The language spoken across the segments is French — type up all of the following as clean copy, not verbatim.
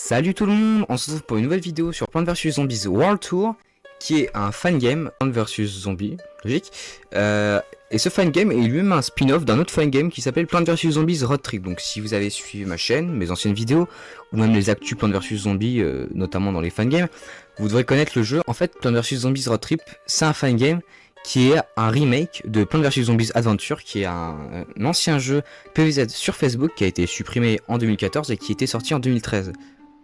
Salut tout le monde, on se retrouve pour une nouvelle vidéo sur Plants vs Zombies World Tour, qui est un fan game, Plants vs Zombies, logique. Et ce fan game est lui-même un spin-off d'un autre fan game qui s'appelle Plants vs Zombies Road Trip. Donc si vous avez suivi ma chaîne, mes anciennes vidéos, ou même les actus Plants vs Zombies, notamment dans les fan games, vous devrez connaître le jeu. En fait, Plants vs Zombies Road Trip, c'est un fan game qui est un remake de Plants vs Zombies Adventure, qui est un ancien jeu PvZ sur Facebook qui a été supprimé en 2014 et qui était sorti en 2013.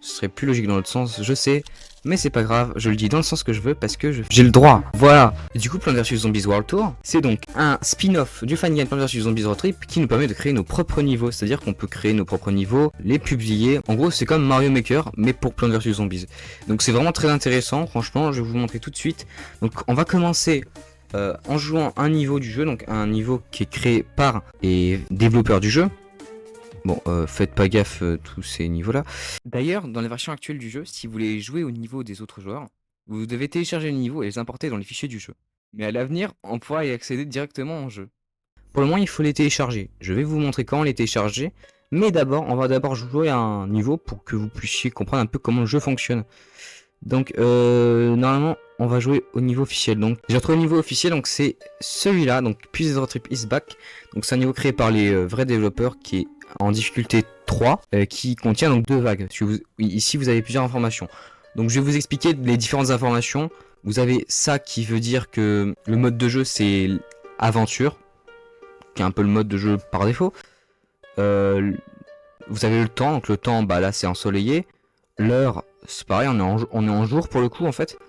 Ce serait plus logique dans l'autre sens, je sais, mais c'est pas grave, je le dis dans le sens que je veux parce que j'ai le droit. Voilà. Du coup, Plants vs Zombies World Tour, c'est donc un spin-off du fan game Plants vs Zombies Road Trip qui nous permet de créer nos propres niveaux, c'est-à-dire qu'on peut créer nos propres niveaux, les publier. En gros, c'est comme Mario Maker, mais pour Plants vs Zombies. Donc c'est vraiment très intéressant, franchement, je vais vous montrer tout de suite. Donc on va commencer en jouant un niveau du jeu, donc un niveau qui est créé par les développeurs du jeu. Bon, faites pas gaffe tous ces niveaux-là. D'ailleurs, dans la version actuelle du jeu, si vous voulez jouer au niveau des autres joueurs, vous devez télécharger le niveau et les importer dans les fichiers du jeu. Mais à l'avenir, on pourra y accéder directement en jeu. Pour le moment, il faut les télécharger. Je vais vous montrer comment les télécharger. Mais d'abord, on va d'abord jouer à un niveau pour que vous puissiez comprendre un peu comment le jeu fonctionne. Donc, normalement, on va jouer au niveau officiel. Donc, j'ai retrouvé le niveau officiel, donc c'est celui-là. Donc, PvZ Road Trip is back. Donc, c'est un niveau créé par les vrais développeurs qui est en difficulté 3, qui contient donc 2 vagues. Ici, vous avez plusieurs informations. Donc, je vais vous expliquer les différentes informations. Vous avez ça qui veut dire que le mode de jeu, c'est aventure, qui est un peu le mode de jeu par défaut. Vous avez le temps, donc le temps, bah là, c'est ensoleillé. L'heure, c'est pareil, on est en jour pour le coup, en fait.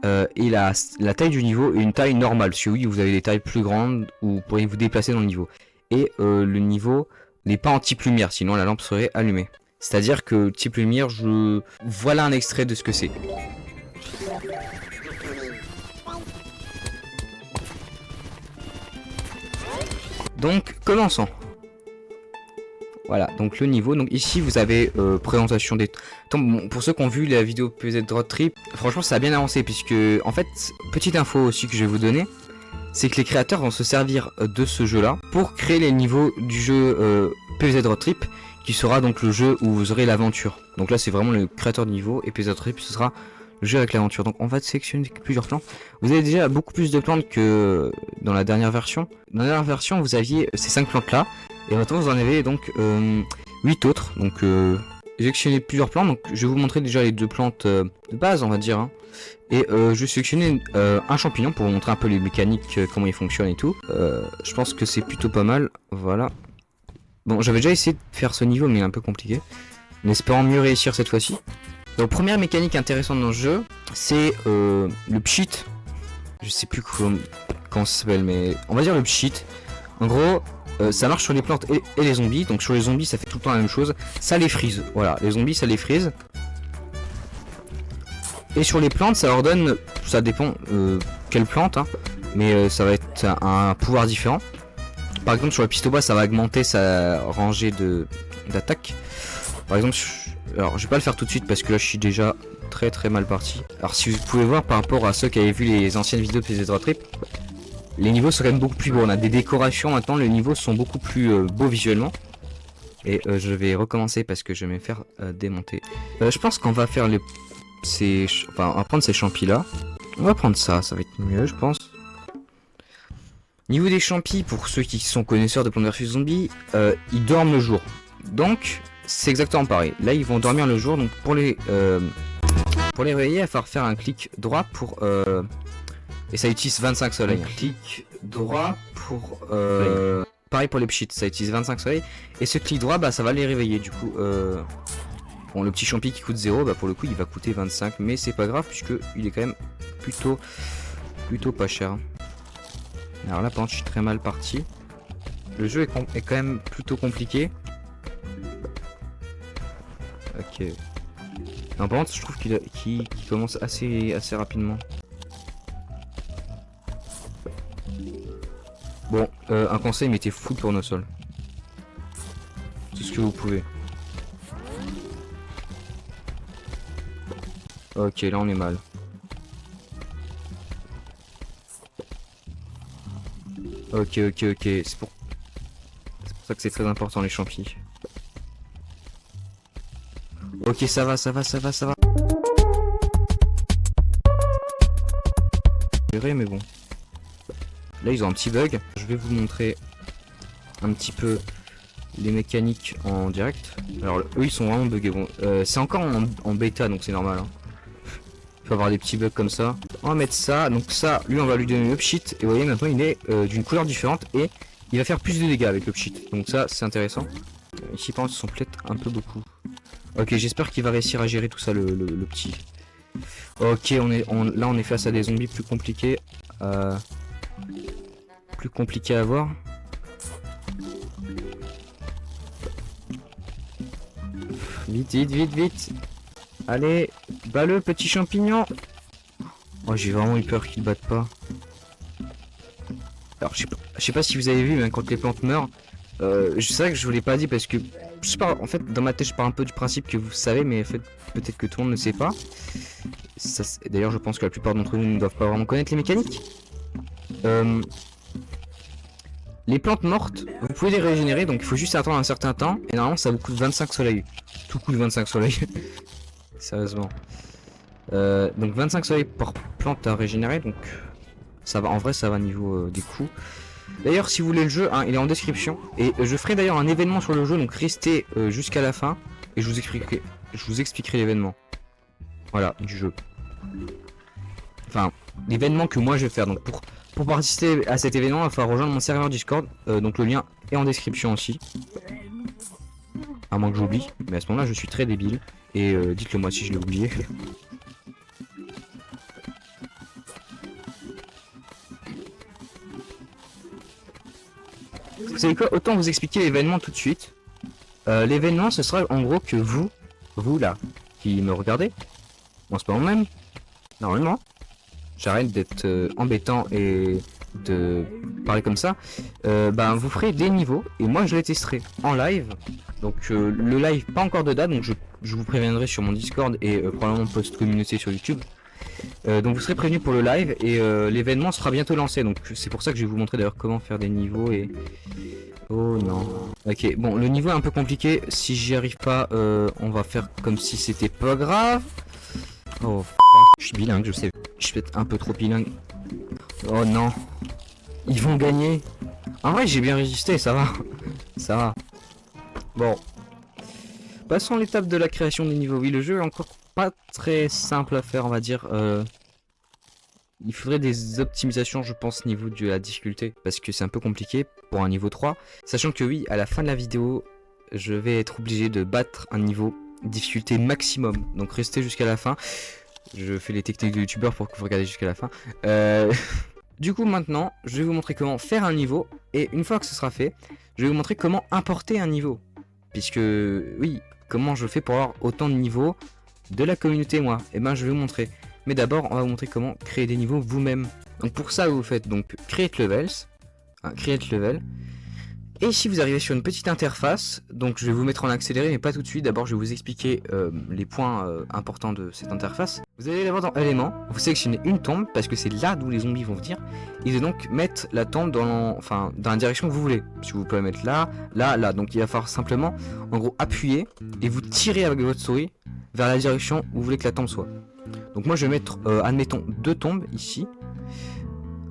Et la taille du niveau est une taille normale. Si oui, vous avez des tailles plus grandes, ou vous pourriez vous déplacer dans le niveau. Et le niveau n'est pas en type lumière, sinon la lampe serait allumée. C'est-à-dire que type lumière, voilà un extrait de ce que c'est. Donc, commençons. Voilà, donc le niveau. Donc ici, vous avez présentation des... Bon, pour ceux qui ont vu la vidéo PvZ Road Trip, franchement, ça a bien avancé, puisque, en fait, petite info aussi que je vais vous donner, c'est que les créateurs vont se servir de ce jeu-là pour créer les niveaux du jeu PvZ Road Trip, qui sera donc le jeu où vous aurez l'aventure. Donc là, c'est vraiment le créateur de niveau, et PvZ Road Trip, ce sera le jeu avec l'aventure. Donc on va sélectionner plusieurs plantes. Vous avez déjà beaucoup plus de plantes que dans la dernière version. Dans la dernière version, vous aviez ces 5 plantes-là, et maintenant vous en avez donc 8 autres. Donc j'ai sélectionné plusieurs plantes, donc je vais vous montrer déjà les 2 plantes de base, on va dire, hein. Et je vais sélectionner un champignon pour vous montrer un peu les mécaniques, comment ils fonctionnent et tout. Je pense que c'est plutôt pas mal, voilà. Bon, j'avais déjà essayé de faire ce niveau, mais il est un peu compliqué. En espérant mieux réussir cette fois-ci. Donc première mécanique intéressante dans le jeu, c'est le pchit. Je sais plus comment ça s'appelle, mais on va dire le pchit. En gros, ça marche sur les plantes et les zombies. Donc sur les zombies, ça fait tout le temps la même chose. Ça les freeze. Voilà, les zombies, ça les freeze. Et sur les plantes, ça leur donne, ça dépend quelle plante, hein, mais ça va être un pouvoir différent. Par exemple, sur le pistolet, ça va augmenter sa rangée d'attaque. Par exemple, alors je vais pas le faire tout de suite parce que là je suis déjà très mal parti. Alors si vous pouvez voir par rapport à ceux qui avaient vu les anciennes vidéos de PvZ Road Trip, les niveaux sont quand même beaucoup plus beaux. On a des décorations maintenant, les niveaux sont beaucoup plus beaux visuellement. Et je vais recommencer parce que je vais me faire démonter. Je pense qu'on va faire enfin, on va prendre ces champis là. On va prendre ça va être mieux, je pense. Niveau des champis, pour ceux qui sont connaisseurs de Plants vs Zombies, ils dorment le jour. Donc c'est exactement pareil. Là ils vont dormir le jour, donc pour les réveiller, il va falloir faire un clic droit pour et ça utilise 25 soleils. Un clic droit pour pareil pour les pchits, ça utilise 25 soleils. Et ce clic droit, bah ça va les réveiller. Du coup bon, le petit champi qui coûte 0, bah pour le coup il va coûter 25, mais c'est pas grave puisque il est quand même plutôt pas cher. Alors là par contre je suis très mal parti. Le jeu est quand même plutôt compliqué. Ok. Non, par contre je trouve qu'il commence assez rapidement. Bon, un conseil, mettez full tournesol. Tout ce que vous pouvez. Ok, là on est mal. Ok. C'est pour ça que c'est très important les champis. Ok, ça va, ça va, ça va, ça va. Mais bon. Là, ils ont un petit bug. Je vais vous montrer un petit peu les mécaniques en direct. Alors, eux, ils sont vraiment buggés. Bon, c'est encore en bêta, donc c'est normal. Hein. Il peut avoir des petits bugs comme ça. On va mettre ça. Donc ça, lui, on va lui donner l'upsheet. Et vous voyez, maintenant, il est d'une couleur différente. Et il va faire plus de dégâts avec l'upsheet. Donc ça, c'est intéressant. Ici, par contre, ils sont peut-être un peu beaucoup. Ok, j'espère qu'il va réussir à gérer tout ça, le petit. Ok, là, on est face à des zombies plus compliqués. Plus compliqués à voir. Vite, vite, vite, vite. Allez, bats-le, petit champignon. Oh, j'ai vraiment eu peur qu'il batte pas. Alors, je sais pas si vous avez vu, mais quand les plantes meurent, c'est vrai que je vous l'ai pas dit parce que, je sais pas, en fait, dans ma tête, je pars un peu du principe que vous savez, mais en fait, peut-être que tout le monde ne sait pas. D'ailleurs, je pense que la plupart d'entre vous ne doivent pas vraiment connaître les mécaniques. Les plantes mortes, vous pouvez les régénérer, donc il faut juste attendre un certain temps. Et normalement, ça vous coûte 25 soleils. Tout coûte 25 soleils. Sérieusement. Donc 25 soleils par plante à régénérer, donc ça va. En vrai, ça va niveau des coûts. D'ailleurs, si vous voulez le jeu, hein, il est en description. Et je ferai d'ailleurs un événement sur le jeu, donc restez jusqu'à la fin. Et je vous expliquerai l'événement. Voilà, du jeu. Enfin, l'événement que moi je vais faire. Donc pour participer à cet événement, il va falloir rejoindre mon serveur Discord. Donc le lien est en description aussi. À moins que j'oublie. Mais à ce moment-là, je suis très débile. Et dites-le moi si je l'ai oublié. Vous savez quoi? Autant vous expliquer l'événement tout de suite. L'événement, ce sera en gros que vous là, qui me regardez, en ce moment même, normalement, j'arrête d'être embêtant et de parler comme ça, ben vous ferez des niveaux et moi je les testerai en live. Donc le live pas encore de date, donc je vous préviendrai sur mon Discord et probablement post communauté sur YouTube. Donc vous serez prévenu pour le live et l'événement sera bientôt lancé, donc c'est pour ça que je vais vous montrer d'ailleurs comment faire des niveaux et... Oh non. Ok, bon, le niveau est un peu compliqué, si j'y arrive pas, on va faire comme si c'était pas grave. Oh f***, je suis bilingue, je sais, je suis peut-être un peu trop bilingue. Oh non. Ils vont gagner. En vrai, j'ai bien résisté, ça va. Ça va. Bon. Passons à l'étape de la création des niveaux. Oui, le jeu est encore pas très simple à faire, on va dire. Il faudrait des optimisations, je pense, niveau de la difficulté. Parce que c'est un peu compliqué pour un niveau 3. Sachant que oui, à la fin de la vidéo, je vais être obligé de battre un niveau difficulté maximum. Donc restez jusqu'à la fin. Je fais les techniques de youtubeur pour que vous regardez jusqu'à la fin. Du coup maintenant, je vais vous montrer comment faire un niveau. Et une fois que ce sera fait, je vais vous montrer comment importer un niveau. Puisque, oui, comment je fais pour avoir autant de niveaux de la communauté moi. Et ben je vais vous montrer. Mais d'abord, on va vous montrer comment créer des niveaux vous-même. Donc pour ça, vous faites donc Create Levels. Create Level. Et si vous arrivez sur une petite interface, donc je vais vous mettre en accéléré, mais pas tout de suite. D'abord, je vais vous expliquer les points importants de cette interface. Vous allez d'abord dans éléments, vous sélectionnez une tombe, parce que c'est là d'où les zombies vont venir. Et de donc mettre la tombe dans la direction que vous voulez. Si vous pouvez mettre là, là, là. Donc il va falloir simplement, en gros, appuyer et vous tirer avec votre souris vers la direction où vous voulez que la tombe soit. Donc moi je vais mettre, admettons, 2 tombes ici.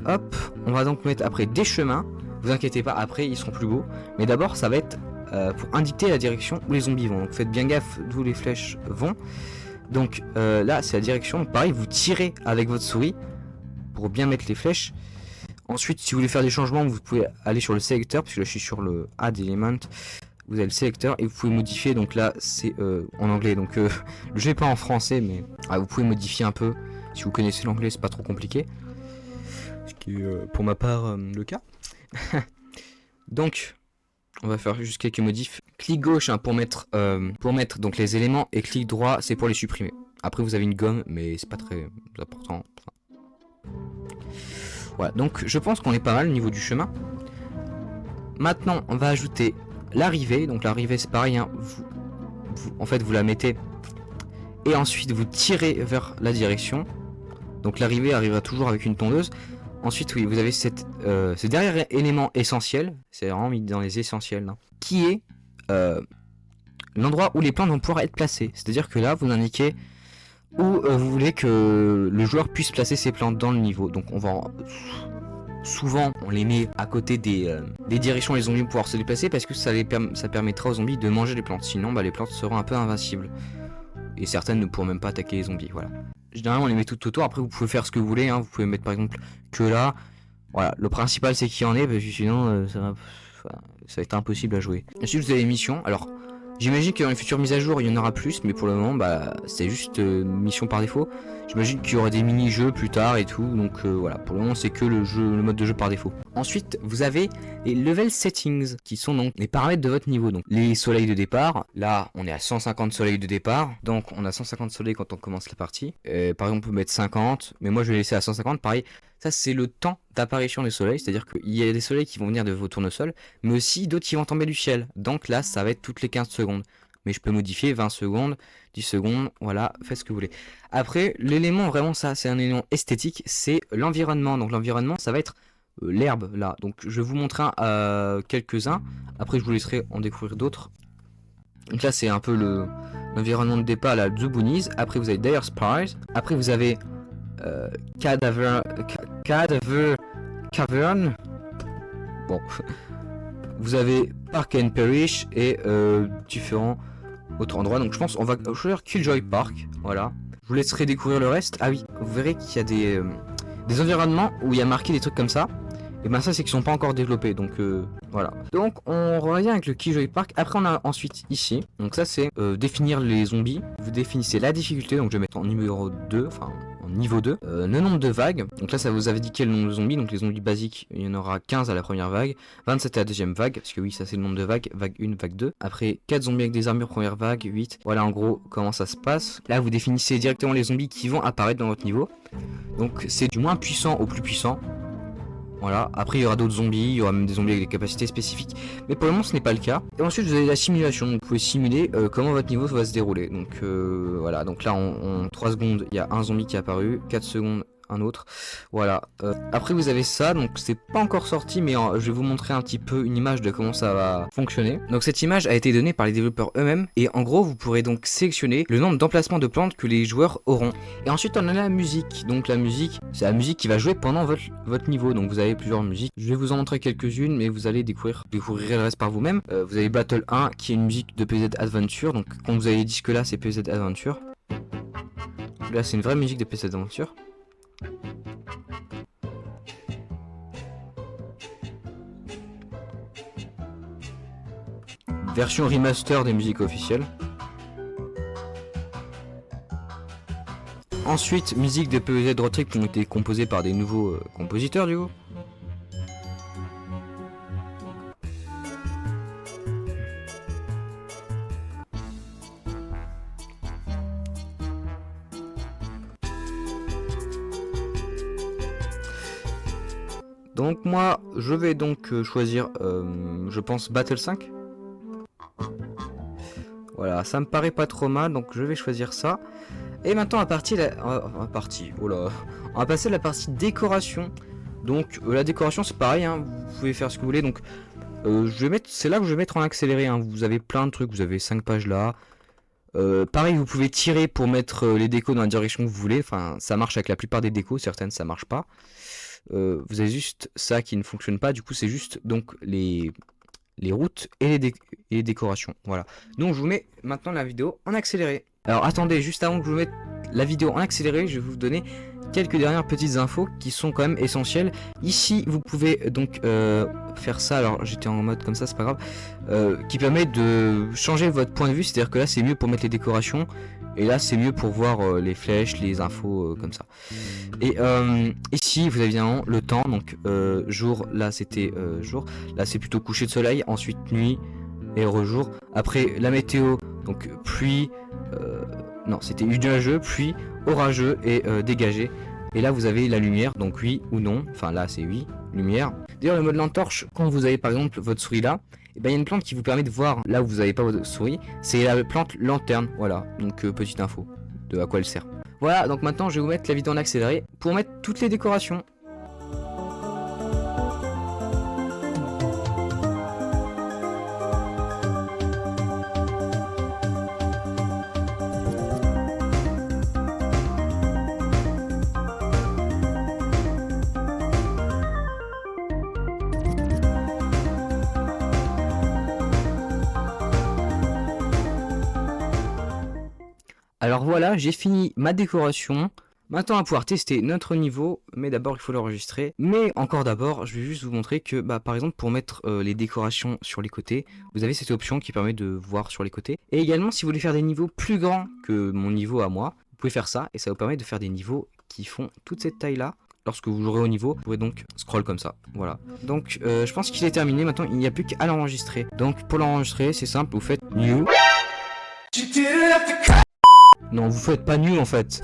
Hop, on va donc mettre après des chemins. Vous inquiétez pas, après ils seront plus beaux. Mais d'abord ça va être pour indiquer la direction où les zombies vont. Donc faites bien gaffe d'où les flèches vont. Donc là c'est la direction. Donc, pareil, vous tirez avec votre souris pour bien mettre les flèches. Ensuite, si vous voulez faire des changements, vous pouvez aller sur le sélecteur, parce que là je suis sur le Add Element. Vous avez le sélecteur et vous pouvez modifier. Donc là c'est en anglais, donc le jeu n'est pas en français, mais vous pouvez modifier un peu. Si vous connaissez l'anglais, c'est pas trop compliqué. Ce qui est pour ma part le cas. Donc on va faire juste quelques modifs. Clic gauche pour mettre donc les éléments, et clic droit c'est pour les supprimer. Après vous avez une gomme, mais c'est pas très important. Voilà, donc je pense qu'on est pas mal au niveau du chemin. Maintenant on va ajouter l'arrivée. Donc l'arrivée c'est pareil, hein. En fait vous la mettez et ensuite vous tirez vers la direction. Donc l'arrivée arrivera toujours avec une tondeuse. Ensuite, oui, vous avez ce dernier élément essentiel, c'est vraiment mis dans les essentiels, hein, qui est l'endroit où les plantes vont pouvoir être placées. C'est-à-dire que là, vous indiquez où vous voulez que le joueur puisse placer ses plantes dans le niveau. Donc souvent on les met à côté des directions où les zombies vont pouvoir se déplacer parce que ça permettra aux zombies de manger les plantes. Sinon les plantes seront un peu invincibles. Et certaines ne pourront même pas attaquer les zombies, voilà. Généralement on les met tout autour, après vous pouvez faire ce que vous voulez, hein. Vous pouvez mettre par exemple que là. Voilà, le principal c'est qu'il y en ait, parce que sinon ça va être impossible à jouer. Ensuite vous avez les missions, alors j'imagine que dans les futures mises à jour il y en aura plus, mais pour le moment c'est juste mission par défaut. J'imagine qu'il y aura des mini-jeux plus tard et tout, donc voilà, pour le moment c'est que le mode de jeu par défaut. Ensuite vous avez les level settings, qui sont donc les paramètres de votre niveau. Donc les soleils de départ, là on est à 150 soleils de départ, donc on a 150 soleils quand on commence la partie. Par exemple on peut mettre 50, mais moi je vais laisser à 150, pareil. Ça c'est le temps d'apparition des soleils, c'est-à-dire qu'il y a des soleils qui vont venir de vos tournesols, mais aussi d'autres qui vont tomber du ciel. Donc là ça va être toutes les 15 secondes. Mais je peux modifier 20 secondes, 10 secondes, voilà, faites ce que vous voulez. Après, l'élément vraiment ça, c'est un élément esthétique, c'est l'environnement. Donc l'environnement ça va être l'herbe là. Donc je vais vous montrer quelques-uns, après je vous laisserai en découvrir d'autres. Donc là c'est un peu l'environnement de départ, là, The Boonies. Après vous avez Dire Spies, après vous avez Cadaver Cavern. Bon. Vous avez Park and Perish et différents autres endroits. Donc je pense on va choisir Killjoy Park. Voilà. Je vous laisserai découvrir le reste. Ah oui, vous verrez qu'il y a des environnements où il y a marqué des trucs comme ça. Et ben ça c'est qu'ils sont pas encore développés. Donc voilà. Donc on revient avec le Killjoy Park. Après on a ensuite ici. Donc ça c'est définir les zombies. Vous définissez la difficulté. Donc je vais mettre en numéro 2. Enfin en niveau 2. Le nombre de vagues. Donc là ça vous avait indiqué le nombre de zombies. Donc les zombies basiques, il y en aura 15 à la première vague. 27 à la deuxième vague. Parce que oui ça c'est le nombre de vagues. Vague 1, vague 2. Après 4 zombies avec des armures première vague. 8. Voilà en gros comment ça se passe. Là vous définissez directement les zombies qui vont apparaître dans votre niveau. Donc c'est du moins puissant au plus puissant. Voilà, après il y aura d'autres zombies, il y aura même des zombies avec des capacités spécifiques, mais pour le moment ce n'est pas le cas. Et ensuite vous avez la simulation, donc vous pouvez simuler comment votre niveau va se dérouler. Donc voilà, donc là en 3 secondes il y a un zombie qui est apparu, 4 secondes un autre, voilà. Après vous avez ça, donc c'est pas encore sorti, mais je vais vous montrer un petit peu une image de comment ça va fonctionner. Donc cette image a été donnée par les développeurs eux-mêmes, et en gros vous pourrez donc sélectionner le nombre d'emplacements de plantes que les joueurs auront. Et ensuite on a la musique, donc la musique, c'est la musique qui va jouer pendant votre niveau, donc vous avez plusieurs musiques. Je vais vous en montrer quelques-unes, mais vous allez découvrir le reste par vous-même. Vous avez Battle 1 qui est une musique de PZ Adventure, donc quand vous avez les disques là c'est PZ Adventure. Là c'est une vraie musique de PZ Adventure. Version remaster des musiques officielles. Ensuite, musique de PEZ Road Trip qui ont été composées par des nouveaux compositeurs du coup. Donc moi, je vais donc choisir, je pense, Battle 5. Voilà, ça me paraît pas trop mal, donc je vais choisir ça. Et maintenant, on va passer à la partie décoration. Donc la décoration, c'est pareil, hein, vous pouvez faire ce que vous voulez. Donc c'est là que je vais mettre en accéléré. Hein. Vous avez plein de trucs, vous avez 5 pages là. Pareil, vous pouvez tirer pour mettre les décos dans la direction que vous voulez. Enfin, ça marche avec la plupart des décos, certaines ça marche pas. Vous avez juste ça qui ne fonctionne pas. Du coup, c'est juste donc les routes et les décorations. Voilà. Donc je vous mets maintenant la vidéo en accéléré. Alors attendez, juste avant que je vous mette la vidéo en accéléré, je vais vous donner quelques dernières petites infos qui sont quand même essentielles. Ici, vous pouvez donc faire ça. Alors j'étais en mode comme ça, c'est pas grave. Qui permet de changer votre point de vue. C'est-à-dire que là, c'est mieux pour mettre les décorations. Et là, c'est mieux pour voir les flèches, les infos comme ça. Et ici, vous avez évidemment le temps. Donc jour, là c'était jour. Là, c'est plutôt coucher de soleil. Ensuite nuit et rejour. Après la météo, donc pluie. Non, c'était nuageux, pluie, orageux et dégagé. Et là, vous avez la lumière, donc oui ou non. Enfin, là, c'est oui, lumière. D'ailleurs, le mode lampe-torche, quand vous avez par exemple votre souris là, et ben il y a une plante qui vous permet de voir là où vous n'avez pas votre souris. C'est la plante lanterne. Voilà, donc petite info de à quoi elle sert. Voilà, donc maintenant, je vais vous mettre la vidéo en accéléré pour mettre toutes les décorations. Alors voilà, j'ai fini ma décoration. Maintenant, on va pouvoir tester notre niveau, mais d'abord, il faut l'enregistrer. Mais encore d'abord, je vais juste vous montrer que, par exemple, pour mettre les décorations sur les côtés, vous avez cette option qui permet de voir sur les côtés. Et également, si vous voulez faire des niveaux plus grands que mon niveau à moi, vous pouvez faire ça, et ça vous permet de faire des niveaux qui font toute cette taille-là. Lorsque vous jouerez au niveau, vous pourrez donc scroll comme ça, voilà. Donc, je pense qu'il est terminé, maintenant, il n'y a plus qu'à l'enregistrer. Donc, pour l'enregistrer, c'est simple, vous faites new. Non, vous faites pas new en fait.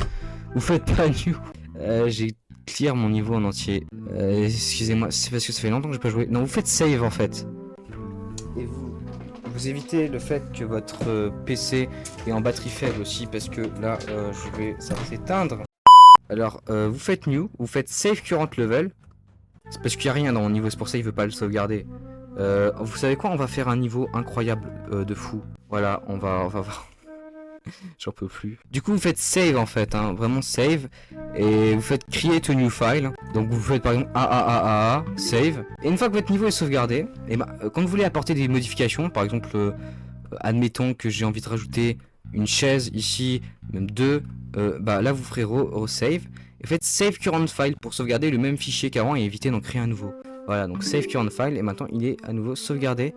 Vous faites pas new. J'ai clear mon niveau en entier. Excusez-moi, c'est parce que ça fait longtemps que j'ai pas joué. Non, vous faites save en fait. Et vous évitez le fait que votre PC est en batterie faible aussi parce que là, ça va s'éteindre. Alors, vous faites new, vous faites save current level. C'est parce qu'il n'y a rien dans mon niveau, c'est pour ça qu'il veut pas le sauvegarder. Vous savez quoi, on va faire un niveau incroyable de fou. Voilà, on va voir. J'en peux plus. Du coup, vous faites save en fait, hein, vraiment save. Et vous faites create a new file. Donc vous faites par exemple save. Et une fois que votre niveau est sauvegardé, et quand vous voulez apporter des modifications, par exemple, admettons que j'ai envie de rajouter une chaise ici, même deux, là vous ferez save. Et faites save current file pour sauvegarder le même fichier qu'avant et éviter d'en créer un nouveau. Voilà, donc save current file et maintenant il est à nouveau sauvegardé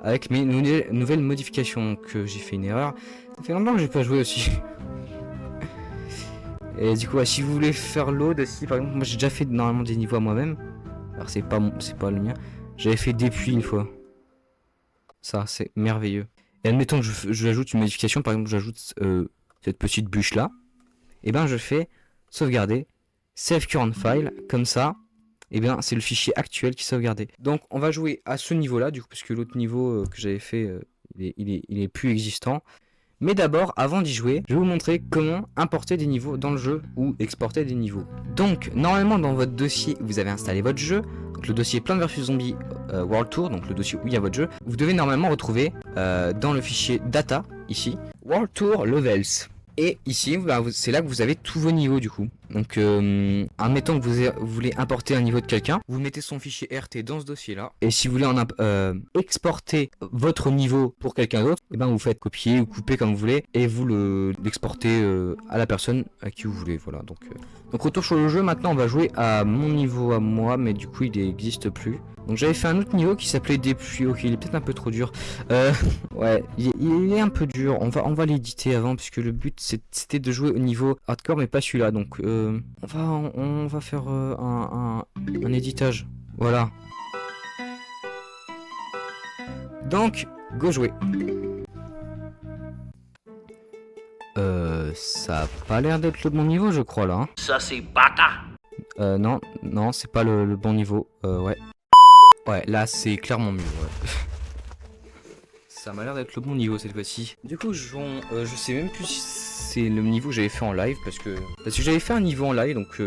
avec mes nouvelles modifications. Donc j'ai fait une erreur. Ça fait longtemps que j'ai pas joué aussi. Et du coup, si vous voulez faire load aussi, par exemple, moi j'ai déjà fait normalement des niveaux à moi-même. Alors c'est pas le mien. J'avais fait depuis une fois. Ça, c'est merveilleux. Et admettons que je ajoute une modification, par exemple, j'ajoute cette petite bûche là. Et ben je fais sauvegarder, save current file, comme ça. Et bien c'est le fichier actuel qui est sauvegardé. Donc on va jouer à ce niveau là, du coup, parce que l'autre niveau que j'avais fait, il est plus existant. Mais d'abord, avant d'y jouer, je vais vous montrer comment importer des niveaux dans le jeu ou exporter des niveaux. Donc, normalement, dans votre dossier, vous avez installé votre jeu. Donc, le dossier Plants vs Zombies World Tour, donc le dossier où il y a votre jeu. Vous devez normalement retrouver dans le fichier data, ici, World Tour Levels. Et ici, c'est là que vous avez tous vos niveaux du coup. Donc, admettons que vous voulez importer un niveau de quelqu'un, vous mettez son fichier RT dans ce dossier-là. Et si vous voulez exporter votre niveau pour quelqu'un d'autre, et ben vous faites copier ou couper comme vous voulez et vous l'exportez à la personne à qui vous voulez. Voilà. Donc retour sur le jeu. Maintenant, on va jouer à mon niveau à moi, mais du coup, il n'existe plus. Donc j'avais fait un autre niveau qui s'appelait Depuis. Ok, il est peut-être un peu trop dur. Ouais, il est un peu dur. On va l'éditer avant puisque le but c'était de jouer au niveau hardcore, mais pas celui-là. Donc on va faire un éditage. Voilà. Donc go jouer. Ça a pas l'air d'être le bon niveau, je crois là. Hein. Ça c'est bâtard. Non, c'est pas le bon niveau. Ouais. Ouais, là c'est clairement mieux. Ouais. Ça m'a l'air d'être le bon niveau cette fois-ci. Du coup, je sais même plus si c'est le niveau que j'avais fait en live parce que j'avais fait un niveau en live, donc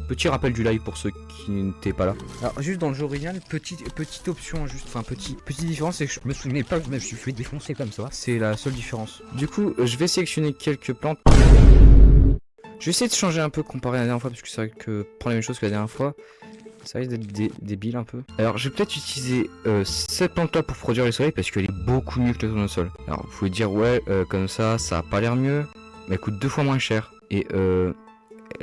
petit rappel du live pour ceux qui n'étaient pas là. Alors juste dans le jeu original, petite option, juste, enfin petite différence, c'est que je me souvenais pas que je me suis fait défoncer comme ça. C'est la seule différence. Du coup, je vais sélectionner quelques plantes. Je vais essayer de changer un peu comparé à la dernière fois parce que c'est vrai que prendre la même chose que la dernière fois. Ça risque d'être débile un peu. Alors je vais peut-être utiliser cette plante là pour produire les soleils parce qu'elle est beaucoup mieux que le tournesol. Alors vous pouvez dire ouais comme ça a pas l'air mieux. Mais elle coûte 2 fois moins cher. Et elle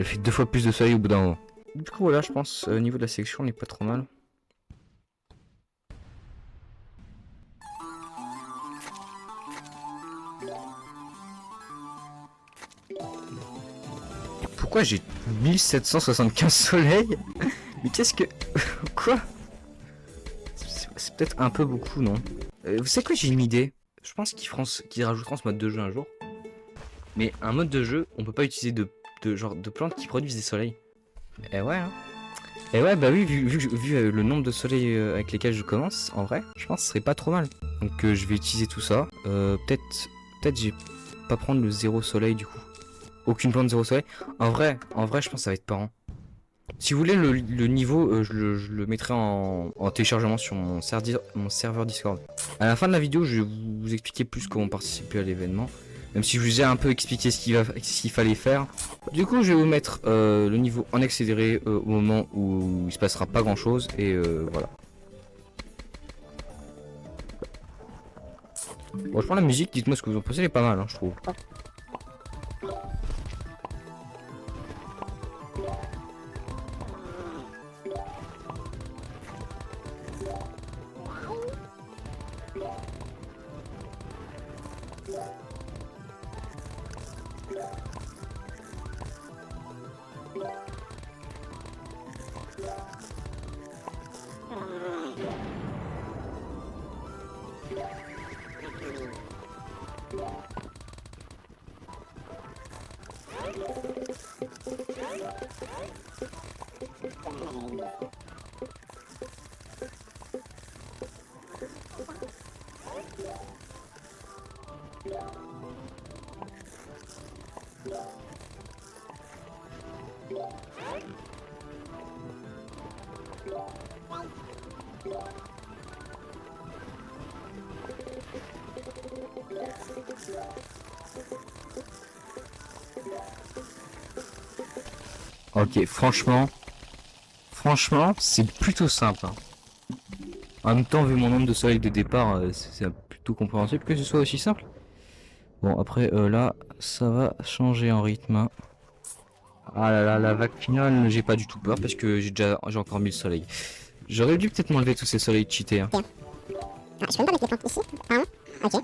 fait 2 fois plus de soleil au bout d'un moment. Du coup voilà, je pense au niveau de la sélection on n'est pas trop mal. Pourquoi j'ai 1775 soleils? Mais qu'est-ce que... Quoi? C'est peut-être un peu beaucoup, non? Vous savez quoi, j'ai une idée. Je pense qu'ils rajouteront ce mode de jeu un jour. Mais un mode de jeu, on peut pas utiliser de plantes qui produisent des soleils. Eh ouais, hein. Eh ouais, bah oui, vu le nombre de soleils avec lesquels je commence, en vrai, je pense que ce serait pas trop mal. Donc je vais utiliser tout ça. Peut-être je vais pas prendre le 0 soleil du coup. Aucune plante 0 soleil. En vrai, je pense que ça va être parent. Si vous voulez le niveau, je le mettrai en téléchargement sur mon serveur Discord. À la fin de la vidéo, je vais vous expliquer plus comment participer à l'événement. Même si je vous ai un peu expliqué ce qu'il fallait faire. Du coup, je vais vous mettre le niveau en accéléré au moment où il se passera pas grand chose. Et voilà. Bon, je prends la musique, dites-moi ce que vous en pensez, elle est pas mal, hein, je trouve. Ok, franchement, c'est plutôt simple, hein. En même temps, vu mon nombre de soleils de départ, c'est plutôt compréhensible que ce soit aussi simple. Bon, après, là, ça va changer en rythme, hein. Ah là là, la vague finale, j'ai pas du tout peur parce que j'ai encore mis le soleil. J'aurais dû peut-être m'enlever tous ces soleils cheatés, hein. Ah, je peux même pas mettre les plantes ici, pardon. Ok.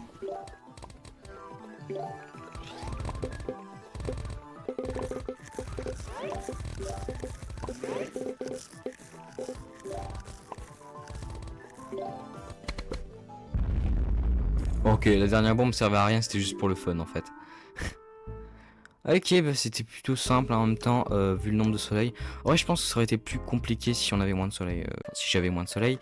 Ok, la dernière bombe servait à rien, c'était juste pour le fun en fait. Ok, bah c'était plutôt simple en même temps, vu le nombre de soleils. Ouais, je pense que ça aurait été plus compliqué si on avait moins de soleil, si j'avais moins de soleil.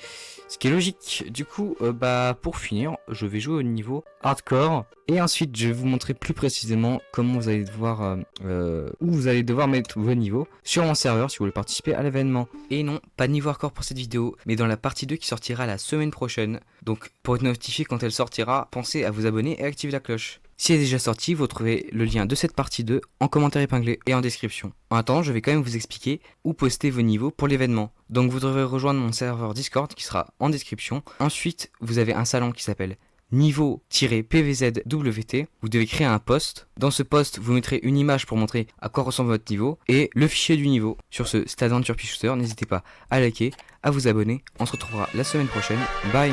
Ce qui est logique. Du coup, bah pour finir, je vais jouer au niveau hardcore. Et ensuite, je vais vous montrer plus précisément comment vous allez devoir, où vous allez devoir mettre vos niveaux sur mon serveur si vous voulez participer à l'événement. Et non, pas de niveau hardcore pour cette vidéo, mais dans la partie 2 qui sortira la semaine prochaine. Donc pour être notifié quand elle sortira, pensez à vous abonner et activer la cloche. Si elle est déjà sortie, vous trouvez le lien de cette partie 2 en commentaire épinglé et en description. En attendant, je vais quand même vous expliquer où poster vos niveaux pour l'événement. Donc vous devrez rejoindre mon serveur Discord qui sera en description. Ensuite, vous avez un salon qui s'appelle niveau-pvzwt. Vous devez créer un post. Dans ce post, vous mettrez une image pour montrer à quoi ressemble votre niveau et le fichier du niveau. Sur ce, c'était Adventure Pea Shooter, n'hésitez pas à liker, à vous abonner. On se retrouvera la semaine prochaine. Bye!